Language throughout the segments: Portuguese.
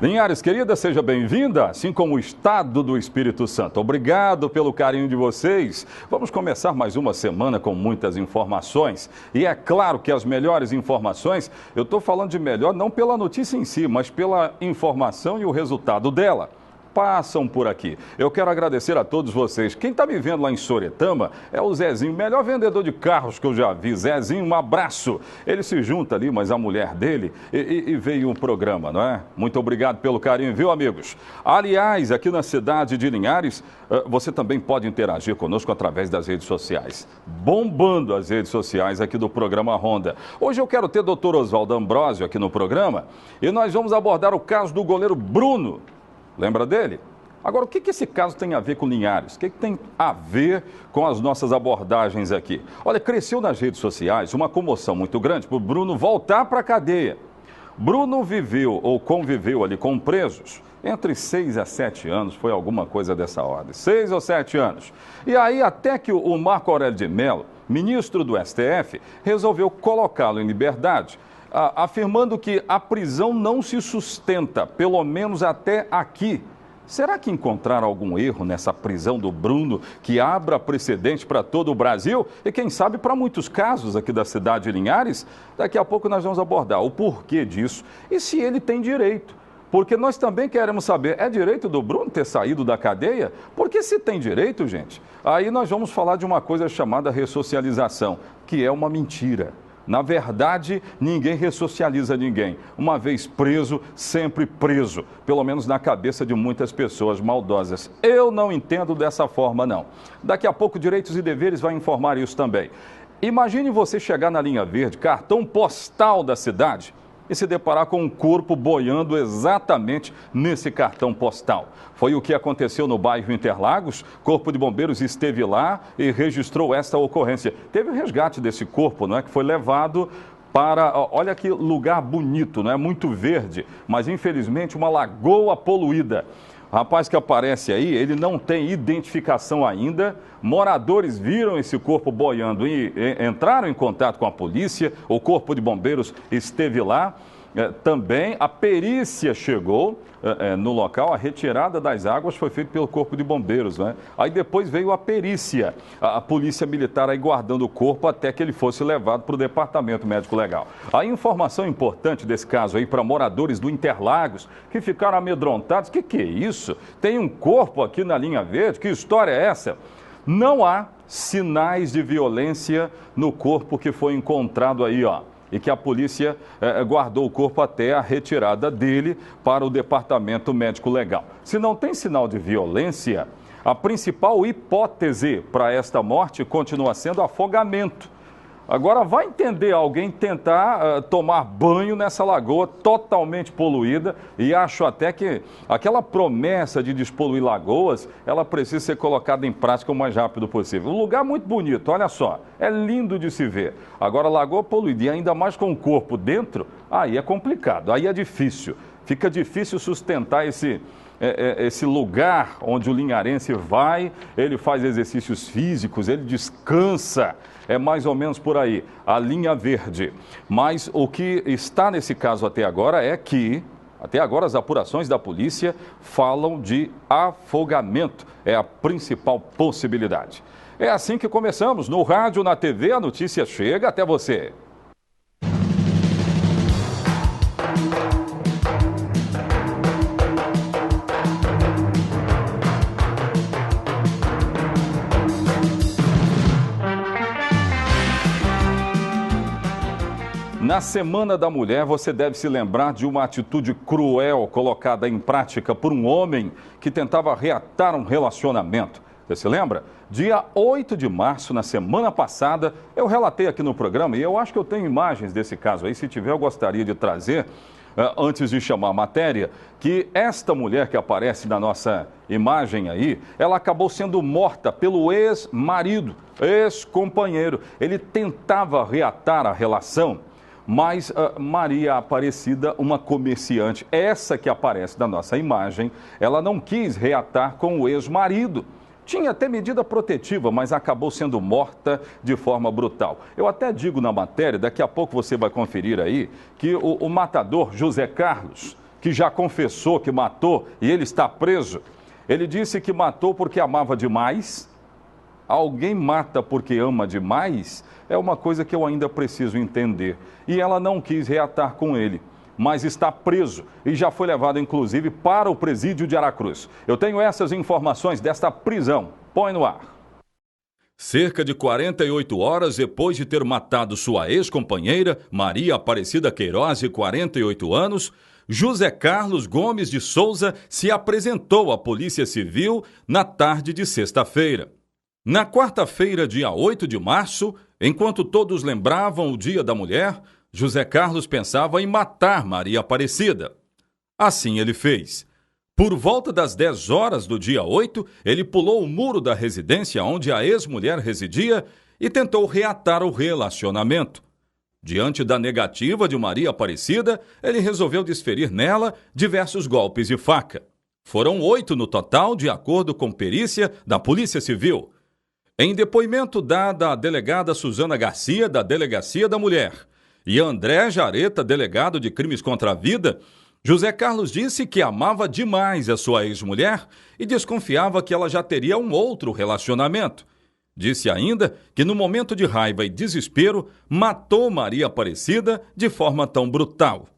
Linhares, querida, seja bem-vinda, assim como o Estado do Espírito Santo. Obrigado pelo carinho de vocês. Vamos começar mais uma semana com muitas informações. E é claro que as melhores informações, eu estou falando de melhor não pela notícia em si, mas pela informação e o resultado dela. Passam por aqui. Eu quero agradecer a todos vocês. Quem está me vendo lá em Soretama é o Zezinho, melhor vendedor de carros que eu já vi. Zezinho, um abraço. Ele se junta ali, mas a mulher dele, e veio um programa, não é? Muito obrigado pelo carinho, viu, amigos? Aliás, aqui na cidade de Linhares, você também pode interagir conosco através das redes sociais. Bombando as redes sociais aqui do programa Ronda. Hoje eu quero ter o Dr. Oswaldo Ambrósio aqui no programa e nós vamos abordar o caso do goleiro Bruno. Lembra dele? Agora, o que esse caso tem a ver com Linhares? O que tem a ver com as nossas abordagens aqui? Olha, cresceu nas redes sociais uma comoção muito grande por Bruno voltar para a cadeia. Bruno viveu ou conviveu ali com presos entre 6 a 7 anos, foi alguma coisa dessa ordem, 6 ou 7 anos. E aí até que o Marco Aurélio de Mello, ministro do STF, resolveu colocá-lo em liberdade, afirmando que a prisão não se sustenta, pelo menos até aqui. Será que encontraram algum erro nessa prisão do Bruno que abra precedente para todo o Brasil e quem sabe para muitos casos aqui da cidade de Linhares? Daqui a pouco nós vamos abordar o porquê disso e se ele tem direito. Porque nós também queremos saber, é direito do Bruno ter saído da cadeia? Porque se tem direito, gente, aí nós vamos falar de uma coisa chamada ressocialização, que é uma mentira. Na verdade, ninguém ressocializa ninguém. Uma vez preso, sempre preso. Pelo menos na cabeça de muitas pessoas maldosas. Eu não entendo dessa forma, não. Daqui a pouco, Direitos e Deveres vai informar isso também. Imagine você chegar na linha verde, cartão postal da cidade, e se deparar com um corpo boiando exatamente nesse cartão postal. Foi o que aconteceu no bairro Interlagos. Corpo de Bombeiros esteve lá e registrou esta ocorrência. Teve o resgate desse corpo, não é, que foi levado para, olha que lugar bonito, não é, muito verde, mas infelizmente uma lagoa poluída. O rapaz que aparece aí, ele não tem identificação ainda. Moradores viram esse corpo boiando e entraram em contato com a polícia. O Corpo de Bombeiros esteve lá. Também a perícia chegou no local, a retirada das águas foi feita pelo Corpo de Bombeiros, né? Aí depois veio a perícia, a Polícia Militar aí guardando o corpo até que ele fosse levado para o Departamento Médico Legal. A informação importante desse caso aí para moradores do Interlagos que ficaram amedrontados, que é isso? Tem um corpo aqui na linha verde, que história é essa? Não há sinais de violência no corpo que foi encontrado aí, ó. E que a polícia guardou o corpo até a retirada dele para o Departamento Médico Legal. Se não tem sinal de violência, a principal hipótese para esta morte continua sendo afogamento. Agora, vai entender alguém tentar tomar banho nessa lagoa totalmente poluída e acho até que aquela promessa de despoluir lagoas, ela precisa ser colocada em prática o mais rápido possível. Um lugar muito bonito, olha só, é lindo de se ver. Agora, lagoa poluída e ainda mais com o corpo dentro, aí é complicado, aí é difícil. Fica difícil sustentar esse lugar onde o linharense vai, ele faz exercícios físicos, ele descansa. É mais ou menos por aí, a linha verde. Mas o que está nesse caso até agora é que, até agora as apurações da polícia falam de afogamento. É a principal possibilidade. É assim que começamos. No rádio, na TV, a notícia chega até você. Na Semana da Mulher, você deve se lembrar de uma atitude cruel colocada em prática por um homem que tentava reatar um relacionamento. Você se lembra? Dia 8 de março, na semana passada, eu relatei aqui no programa e eu acho que eu tenho imagens desse caso aí. Se tiver, eu gostaria de trazer, antes de chamar a matéria, que esta mulher que aparece na nossa imagem aí, ela acabou sendo morta pelo ex-marido, ex-companheiro. Ele tentava reatar a relação. Mas Maria Aparecida, uma comerciante, essa que aparece na nossa imagem, ela não quis reatar com o ex-marido. Tinha até medida protetiva, mas acabou sendo morta de forma brutal. Eu até digo na matéria, daqui a pouco você vai conferir aí, que o matador José Carlos que já confessou que matou e ele está preso. Ele disse que matou porque amava demais. Alguém mata porque ama demais? É uma coisa que eu ainda preciso entender. E ela não quis reatar com ele, mas está preso e já foi levado, inclusive, para o presídio de Aracruz. Eu tenho essas informações desta prisão. Põe no ar. Cerca de 48 horas depois de ter matado sua ex-companheira, Maria Aparecida Queiroz, de 48 anos, José Carlos Gomes de Souza se apresentou à Polícia Civil na tarde de sexta-feira. Na quarta-feira, dia 8 de março, enquanto todos lembravam o Dia da Mulher, José Carlos pensava em matar Maria Aparecida. Assim ele fez. Por volta das 10 horas do dia 8, ele pulou o muro da residência onde a ex-mulher residia e tentou reatar o relacionamento. Diante da negativa de Maria Aparecida, ele resolveu desferir nela diversos golpes de faca. Foram 8 no total, de acordo com perícia da Polícia Civil. Em depoimento dado à delegada Suzana Garcia, da Delegacia da Mulher, e a André Jareta, delegado de crimes contra a vida, José Carlos disse que amava demais a sua ex-mulher e desconfiava que ela já teria um outro relacionamento. Disse ainda que no momento de raiva e desespero, matou Maria Aparecida de forma tão brutal.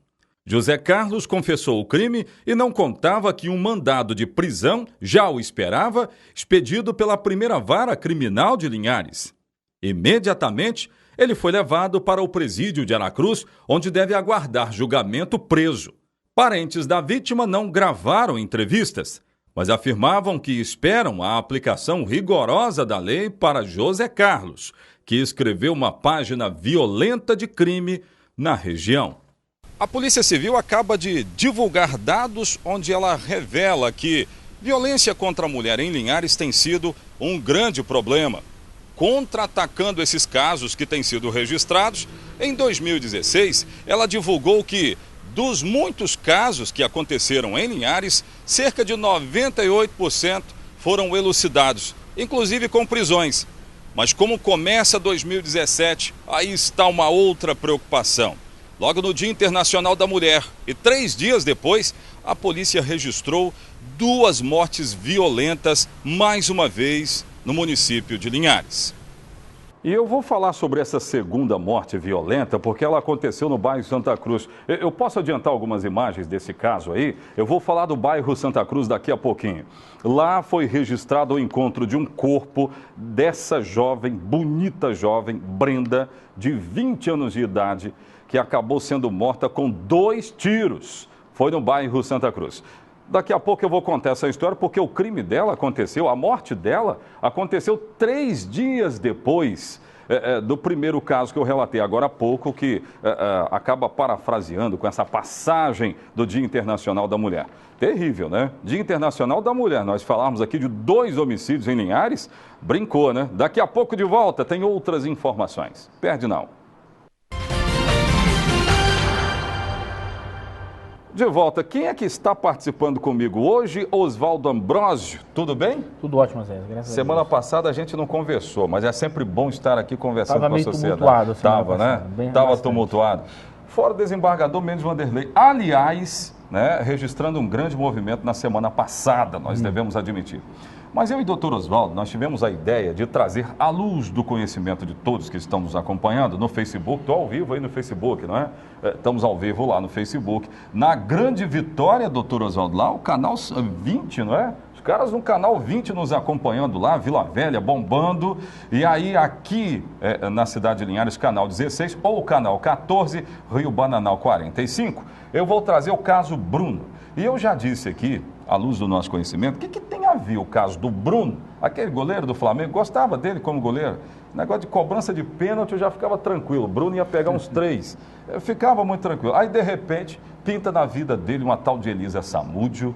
José Carlos confessou o crime e não contava que um mandado de prisão já o esperava, expedido pela primeira vara criminal de Linhares. Imediatamente, ele foi levado para o presídio de Aracruz, onde deve aguardar julgamento preso. Parentes da vítima não gravaram entrevistas, mas afirmavam que esperam a aplicação rigorosa da lei para José Carlos, que escreveu uma página violenta de crime na região. A Polícia Civil acaba de divulgar dados onde ela revela que violência contra a mulher em Linhares tem sido um grande problema. Contra-atacando esses casos que têm sido registrados, em 2016, ela divulgou que, dos muitos casos que aconteceram em Linhares, cerca de 98% foram elucidados, inclusive com prisões. Mas como começa 2017, aí está uma outra preocupação. Logo no Dia Internacional da Mulher e 3 dias depois, a polícia registrou 2 mortes violentas, mais uma vez, no município de Linhares. E eu vou falar sobre essa segunda morte violenta, porque ela aconteceu no bairro Santa Cruz. Eu posso adiantar algumas imagens desse caso aí? Eu vou falar do bairro Santa Cruz daqui a pouquinho. Lá foi registrado o encontro de um corpo dessa jovem, bonita jovem, Brenda, de 20 anos de idade, que acabou sendo morta com 2 tiros. Foi no bairro Santa Cruz. Daqui a pouco eu vou contar essa história, porque o crime dela aconteceu, a morte dela aconteceu 3 dias depois do primeiro caso que eu relatei agora há pouco, que acaba parafraseando com essa passagem do Dia Internacional da Mulher. Terrível, né? Dia Internacional da Mulher. Nós falamos aqui de 2 homicídios em Linhares. Brincou, né? Daqui a pouco de volta tem outras informações. Perde não. De volta, quem é que está participando comigo hoje? Oswaldo Ambrósio, tudo bem? Tudo ótimo, Zé, graças a Deus. Semana passada a gente não conversou, mas é sempre bom estar aqui conversando com a sociedade. Tumultuado, Tava, né? Tava tumultuado. Fora o desembargador Mendes Vanderlei. Aliás, né, registrando um grande movimento na semana passada, nós devemos admitir. Mas eu e o doutor Oswaldo, nós tivemos a ideia de trazer à luz do conhecimento de todos que estão nos acompanhando no Facebook. Estou ao vivo aí no Facebook, não é? Estamos ao vivo lá no Facebook. Na Grande Vitória, doutor Oswaldo, lá o canal 20, não é? Os caras no canal 20 nos acompanhando lá, Vila Velha bombando. E aí aqui na cidade de Linhares, canal 16 ou canal 14, Rio Bananal 45, eu vou trazer o caso Bruno. E eu já disse aqui, à luz do nosso conhecimento, o que tem a ver o caso do Bruno, aquele goleiro do Flamengo, gostava dele como goleiro. Negócio de cobrança de pênalti eu já ficava tranquilo, o Bruno ia pegar uns 3, eu ficava muito tranquilo. Aí de repente pinta na vida dele uma tal de Elisa Samúdio,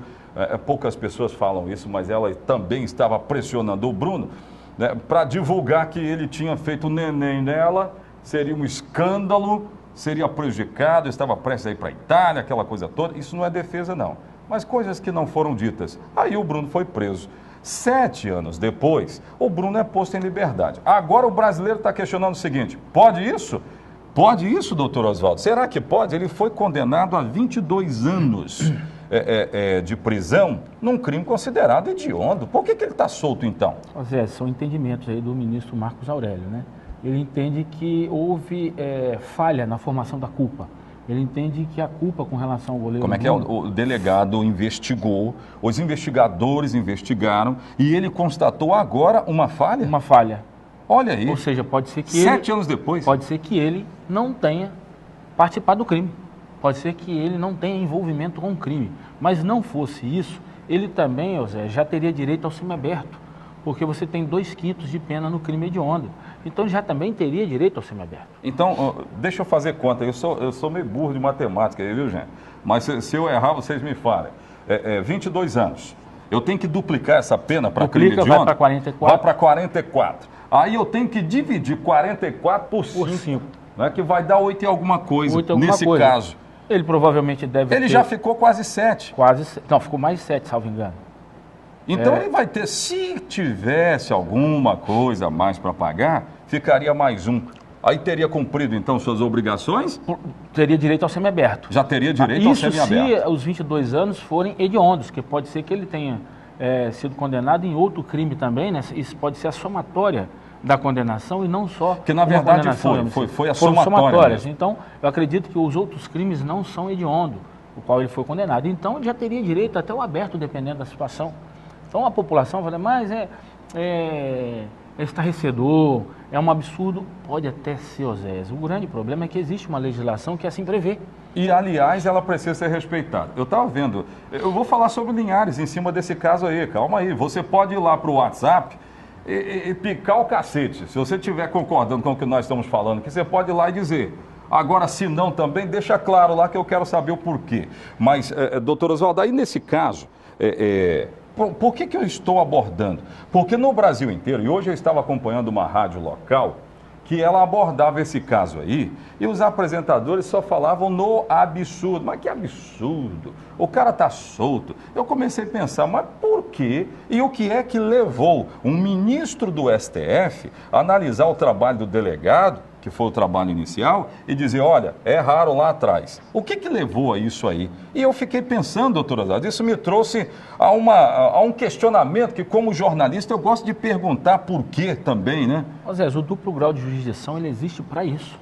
poucas pessoas falam isso, mas ela também estava pressionando o Bruno, né, para divulgar que ele tinha feito neném nela, seria um escândalo, seria prejudicado, estava prestes a ir para a Itália, aquela coisa toda. Isso não é defesa não, mas coisas que não foram ditas. Aí o Bruno foi preso. 7 anos depois, o Bruno é posto em liberdade. Agora o brasileiro está questionando o seguinte: pode isso? Pode isso, doutor Oswaldo? Será que pode? Ele foi condenado a 22 anos de prisão num crime considerado hediondo. Por que ele está solto, então? Zé, são entendimentos aí do ministro Marcos Aurélio, né? Ele entende que houve falha na formação da culpa. Ele entende que a culpa com relação ao goleiro... Como é que o delegado investigou, os investigadores investigaram e ele constatou agora uma falha? Uma falha. Olha aí. Ou seja, pode ser que 7 anos depois. Pode ser que ele não tenha participado do crime. Pode ser que ele não tenha envolvimento com o crime. Mas não fosse isso, ele também, Zé, já teria direito ao semiaberto. Porque você tem 2/5 de pena no crime hediondo. Então já também teria direito ao semiaberto. Então, deixa eu fazer conta. Eu sou meio burro de matemática, viu, gente? Mas se eu errar, vocês me falem. 22 anos. Eu tenho que duplicar essa pena para crime hediondo? Vai para 44. Vai para 44. Aí eu tenho que dividir 44 por 5. Né, que vai dar 8 e alguma coisa, nesse caso. Ele provavelmente deve Ele já ficou quase 7. Não, ficou mais 7, salvo engano. Então ele vai ter, se tivesse alguma coisa a mais para pagar, ficaria mais 1. Aí teria cumprido, então, suas obrigações? Teria direito ao semiaberto. Já teria direito ao semiaberto. Isso se os 22 anos forem hediondos, que pode ser que ele tenha sido condenado em outro crime também, né? Isso pode ser a somatória da condenação e não só... Que na verdade foi a somatória. Então, eu acredito que os outros crimes não são hediondos, o qual ele foi condenado. Então, ele já teria direito até o aberto, dependendo da situação. Então, a população fala, mas é estarrecedor, é um absurdo. Pode até ser, Oséias. O grande problema é que existe uma legislação que assim prevê. E, aliás, ela precisa ser respeitada. Eu estava vendo, eu vou falar sobre Linhares em cima desse caso aí, calma aí. Você pode ir lá para o WhatsApp e picar o cacete. Se você estiver concordando com o que nós estamos falando, que você pode ir lá e dizer. Agora, se não também, deixa claro lá que eu quero saber o porquê. Mas, doutor Oswaldo, aí nesse caso, por que eu estou abordando? Porque no Brasil inteiro, e hoje eu estava acompanhando uma rádio local, que ela abordava esse caso aí, e os apresentadores só falavam no absurdo. Mas que absurdo, o cara está solto. Eu comecei a pensar, mas por quê? E o que é que levou um ministro do STF a analisar o trabalho do delegado, que foi o trabalho inicial, e dizer, olha, erraram lá atrás. O que levou a isso aí? E eu fiquei pensando, doutor Oswaldo, isso me trouxe a um questionamento que, como jornalista, eu gosto de perguntar por quê também, né? Zé, o duplo grau de jurisdição, ele existe para isso,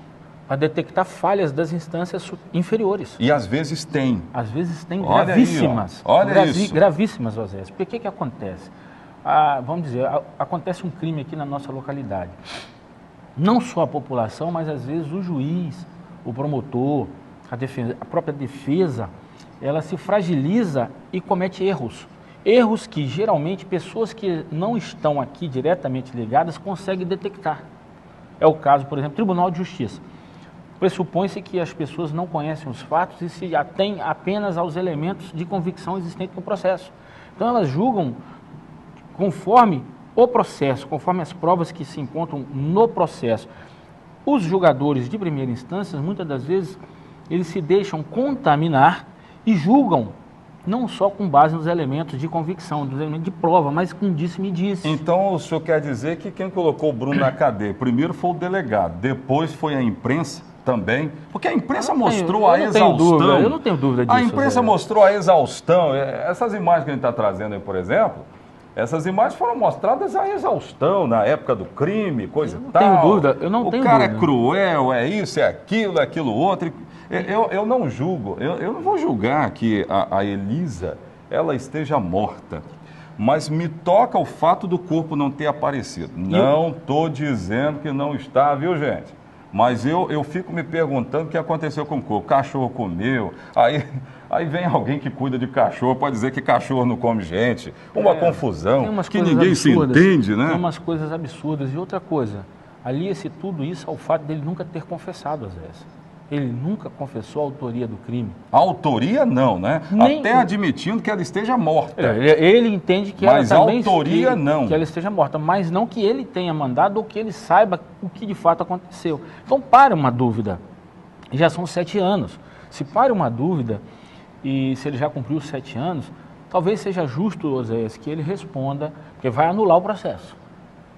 para detectar falhas das instâncias inferiores. E às vezes tem. Às vezes tem Olha gravíssimas. Aí, olha isso. Gravíssimas, Zé. Porque que acontece? Vamos dizer, acontece um crime aqui na nossa localidade. Não só a população, mas às vezes o juiz, o promotor, a própria defesa, ela se fragiliza e comete erros. Erros que geralmente pessoas que não estão aqui diretamente ligadas conseguem detectar. É o caso, por exemplo, Tribunal de Justiça. Pressupõe-se que as pessoas não conhecem os fatos e se atêm apenas aos elementos de convicção existentes no processo. Então elas julgam conforme o processo, conforme as provas que se encontram no processo. Os julgadores de primeira instância, muitas das vezes, eles se deixam contaminar e julgam não só com base nos elementos de convicção, nos elementos de prova, mas com disse-me-disse. Então o senhor quer dizer que quem colocou o Bruno na cadeia, primeiro foi o delegado, depois foi a imprensa também, porque a imprensa mostrou a exaustão. Eu não tenho dúvida disso. A imprensa mostrou a exaustão. Essas imagens que a gente está trazendo aí, por exemplo, essas imagens foram mostradas a exaustão na época do crime, coisa e tal. Eu não tenho dúvida. O cara é cruel, é isso, é aquilo outro. Eu não julgo, eu não vou julgar que a Elisa, ela esteja morta. Mas me toca o fato do corpo não ter aparecido. Não estou dizendo que não está, viu, gente? Mas eu fico me perguntando o que aconteceu com o corpo. O cachorro comeu, aí vem alguém que cuida de cachorro, pode dizer que cachorro não come gente. Uma confusão, que ninguém absurdas, se entende, né? Tem umas coisas absurdas. E outra coisa, alia-se tudo isso ao fato dele nunca ter confessado, às vezes. Ele nunca confessou a autoria do crime. A autoria não, né? Até admitindo que ela esteja morta. Ele entende que mas ela também... Mas a autoria não. Que ela esteja morta, mas não que ele tenha mandado ou que ele saiba o que de fato aconteceu. Então, para uma dúvida. Já são 7 anos. Se para uma dúvida, e se ele já cumpriu os 7 anos, talvez seja justo, Oséias, que ele responda, porque vai anular o processo.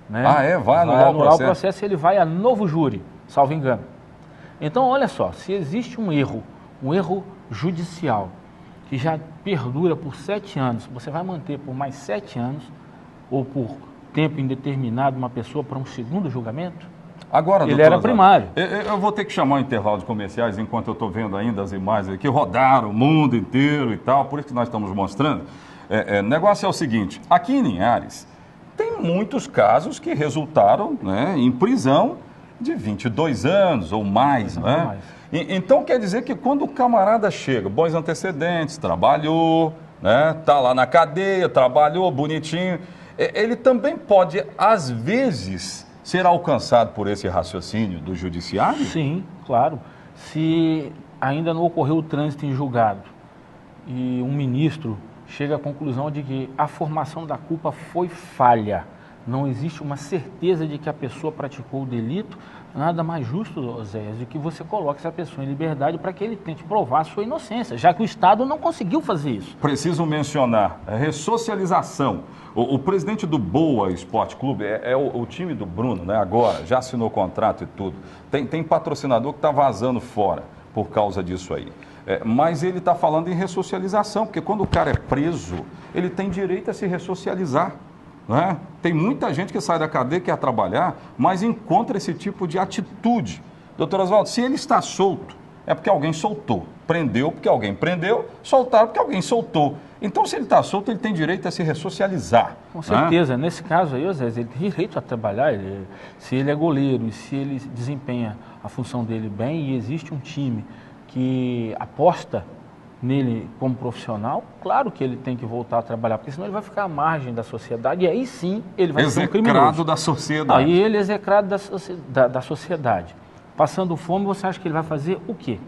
Né? Vai anular o processo? O processo e ele vai a novo júri, salvo engano. Então, olha só, se existe um erro judicial, que já perdura por 7 anos, você vai manter por mais 7 anos, ou por tempo indeterminado, uma pessoa para um segundo julgamento? Agora, ele era primário. Eu vou ter que chamar um intervalo de comerciais, enquanto eu estou vendo ainda as imagens que rodaram o mundo inteiro e tal, por isso que nós estamos mostrando. O negócio é o seguinte, aqui em Linhares, tem muitos casos que resultaram, né, em prisão de 22 anos ou mais, né? Mais. Então quer dizer que quando o camarada chega, bons antecedentes, trabalhou, né, tá lá na cadeia, trabalhou bonitinho, ele também pode, às vezes, ser alcançado por esse raciocínio do judiciário? Sim, claro. Se ainda não ocorreu o trânsito em julgado e um ministro chega à conclusão de que a formação da culpa foi falha, não existe uma certeza de que a pessoa praticou o delito, nada mais justo, Zé, de que você coloque essa pessoa em liberdade para que ele tente provar a sua inocência, já que o Estado não conseguiu fazer isso. Preciso mencionar a ressocialização. O presidente do Boa Esporte Clube é o time do Bruno, né? Agora, já assinou contrato e tudo. Tem patrocinador que está vazando fora por causa disso aí. Mas ele está falando em ressocialização, porque quando o cara é preso, ele tem direito a se ressocializar. Né? Tem muita gente que sai da cadeia, quer trabalhar, mas encontra esse tipo de atitude. Doutor Oswaldo, se ele está solto, é porque alguém soltou. Prendeu porque alguém prendeu, soltaram porque alguém soltou. Então, se ele está solto, ele tem direito a se ressocializar. Com certeza. Nesse caso aí, Zé, ele tem direito a trabalhar. Se ele é goleiro e se ele desempenha a função dele bem e existe um time que aposta nele como profissional, claro que ele tem que voltar a trabalhar, porque senão ele vai ficar à margem da sociedade e aí sim ele vai ser um criminoso. Execrado da sociedade. Aí ele é execrado da sociedade. Passando fome, você acha que ele vai fazer o quê?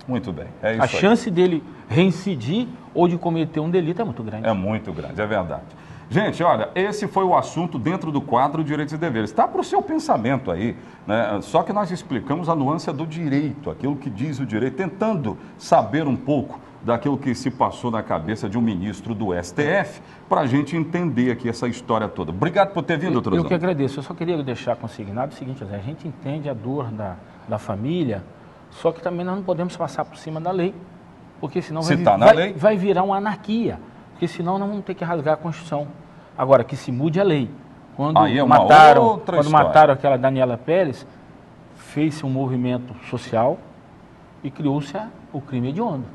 Muito bem, é isso A aí. chance dele reincidir ou de cometer um delito é muito grande. É muito grande, é verdade. Gente, olha, esse foi o assunto dentro do quadro Direitos e Deveres. Está para o seu pensamento aí, né? Só que nós explicamos a nuance do direito, aquilo que diz o direito, tentando saber um pouco daquilo que se passou na cabeça de um ministro do STF, para a gente entender aqui essa história toda. Obrigado por ter vindo, doutor Oswaldo. Eu que agradeço. Eu só queria deixar consignado o seguinte, Zé, a gente entende a dor da família, só que também nós não podemos passar por cima da lei, porque senão vai virar uma anarquia, porque senão nós vamos ter que rasgar a Constituição. Agora, que se mude a lei. Quando mataram aquela Daniela Pérez, fez-se um movimento social e criou-se o crime hediondo.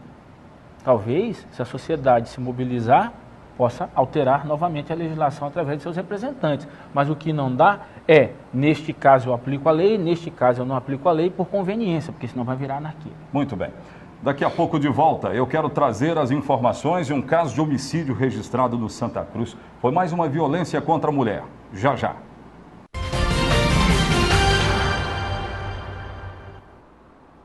Talvez, se a sociedade se mobilizar, possa alterar novamente a legislação através de seus representantes. Mas o que não dá é, neste caso eu aplico a lei, neste caso eu não aplico a lei por conveniência, porque senão vai virar anarquia. Muito bem. Daqui a pouco de volta, eu quero trazer as informações de um caso de homicídio registrado no Santa Cruz. Foi mais uma violência contra a mulher. Já, já.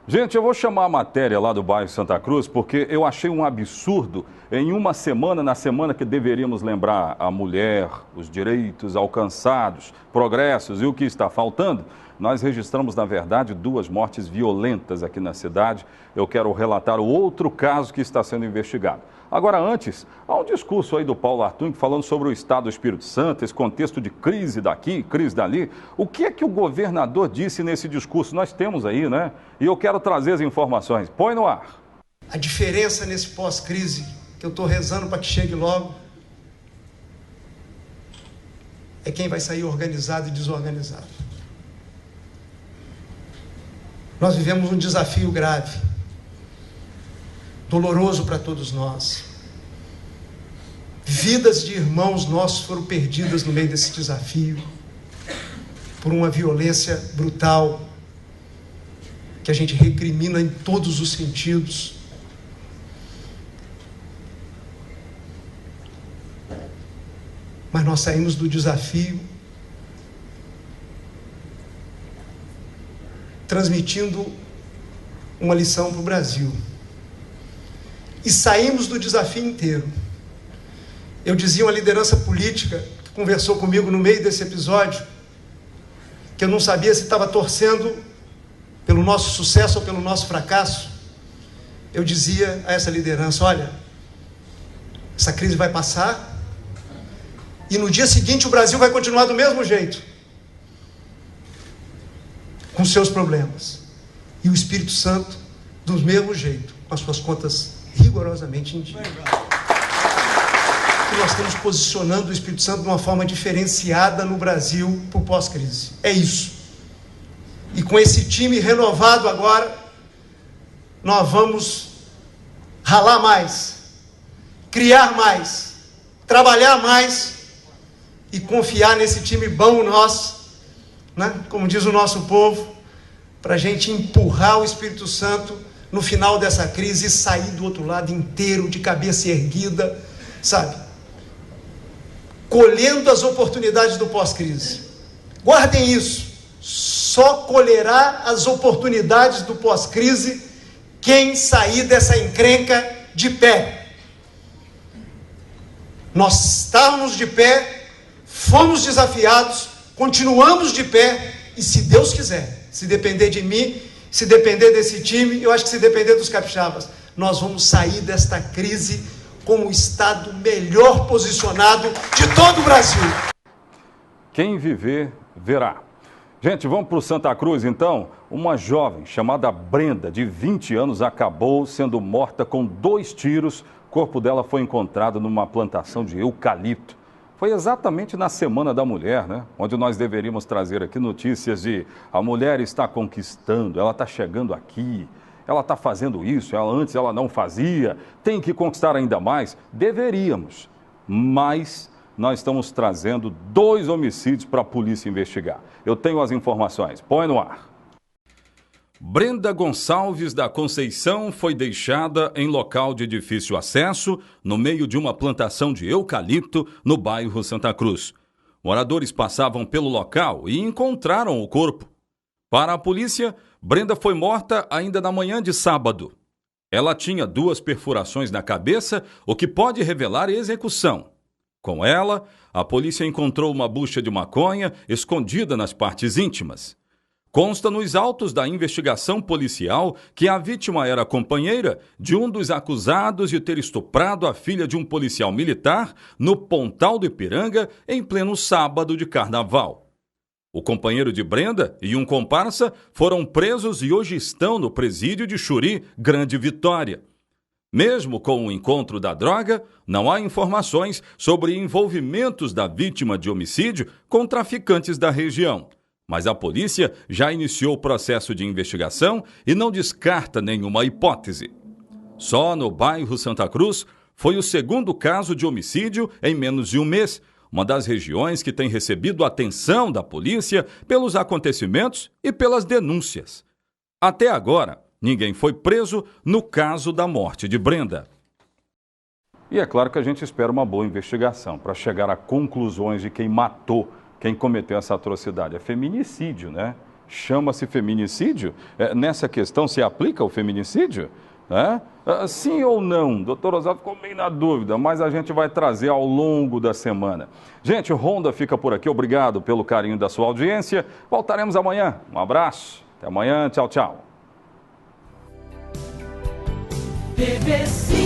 Gente, eu vou chamar a matéria lá do bairro Santa Cruz porque eu achei um absurdo em uma semana, na semana que deveríamos lembrar a mulher, os direitos alcançados, progressos e o que está faltando, nós registramos, na verdade, 2 mortes violentas aqui na cidade. Eu quero relatar o outro caso que está sendo investigado. Agora, antes, há um discurso aí do Paulo Artung falando sobre o Estado do Espírito Santo, esse contexto de crise daqui, crise dali. O que é que o governador disse nesse discurso? Nós temos aí, né? E eu quero trazer as informações. Põe no ar. A diferença nesse pós-crise, que eu estou rezando para que chegue logo, é quem vai sair organizado e desorganizado. Nós vivemos um desafio grave, doloroso para todos nós. Vidas de irmãos nossos foram perdidas no meio desse desafio, por uma violência brutal, que a gente recrimina em todos os sentidos. Mas nós saímos do desafio transmitindo uma lição para o Brasil. E saímos do desafio inteiro. Eu dizia uma liderança política que conversou comigo no meio desse episódio, que eu não sabia se estava torcendo pelo nosso sucesso ou pelo nosso fracasso. Eu dizia a essa liderança, olha, essa crise vai passar e no dia seguinte o Brasil vai continuar do mesmo jeito, com seus problemas. E o Espírito Santo, do mesmo jeito, com as suas contas rigorosamente em dia. E nós estamos posicionando o Espírito Santo de uma forma diferenciada no Brasil para o pós-crise. É isso. E com esse time renovado agora, nós vamos ralar mais, criar mais, trabalhar mais e confiar nesse time bom nosso, né? Como diz o nosso povo, para a gente empurrar o Espírito Santo no final dessa crise e sair do outro lado inteiro, de cabeça erguida, sabe? Colhendo as oportunidades do pós-crise. Guardem isso. Só colherá as oportunidades do pós-crise quem sair dessa encrenca de pé. Nós estávamos de pé, fomos desafiados, continuamos de pé, e se Deus quiser, se depender de mim, se depender desse time, eu acho que se depender dos capixabas, nós vamos sair desta crise como o estado melhor posicionado de todo o Brasil. Quem viver, verá. Gente, vamos para o Santa Cruz, então. Uma jovem chamada Brenda, de 20 anos, acabou sendo morta com 2 tiros. O corpo dela foi encontrado numa plantação de eucalipto. Foi exatamente na Semana da Mulher, né? Onde nós deveríamos trazer aqui notícias de a mulher está conquistando, ela está chegando aqui, ela está fazendo isso, antes ela não fazia, tem que conquistar ainda mais. Deveríamos, mas nós estamos trazendo 2 homicídios para a polícia investigar. Eu tenho as informações, põe no ar. Brenda Gonçalves da Conceição foi deixada em local de difícil acesso, no meio de uma plantação de eucalipto, no bairro Santa Cruz. Moradores passavam pelo local e encontraram o corpo. Para a polícia, Brenda foi morta ainda na manhã de sábado. Ela tinha 2 perfurações na cabeça, o que pode revelar execução. Com ela, a polícia encontrou uma bucha de maconha escondida nas partes íntimas. Consta nos autos da investigação policial que a vítima era companheira de um dos acusados de ter estuprado a filha de um policial militar no Pontal do Ipiranga em pleno sábado de carnaval. O companheiro de Brenda e um comparsa foram presos e hoje estão no presídio de Xuri, Grande Vitória. Mesmo com o encontro da droga, não há informações sobre envolvimentos da vítima de homicídio com traficantes da região. Mas a polícia já iniciou o processo de investigação e não descarta nenhuma hipótese. Só no bairro Santa Cruz foi o 2º caso de homicídio em menos de um mês, uma das regiões que tem recebido a atenção da polícia pelos acontecimentos e pelas denúncias. Até agora, ninguém foi preso no caso da morte de Brenda. E é claro que a gente espera uma boa investigação para chegar a conclusões de quem matou, quem cometeu essa atrocidade. É feminicídio, né? Chama-se feminicídio? Nessa questão se aplica o feminicídio? Sim ou não? Doutor Oswaldo ficou meio na dúvida, mas a gente vai trazer ao longo da semana. Gente, o Ronda fica por aqui. Obrigado pelo carinho da sua audiência. Voltaremos amanhã. Um abraço. Até amanhã. Tchau, tchau. BBC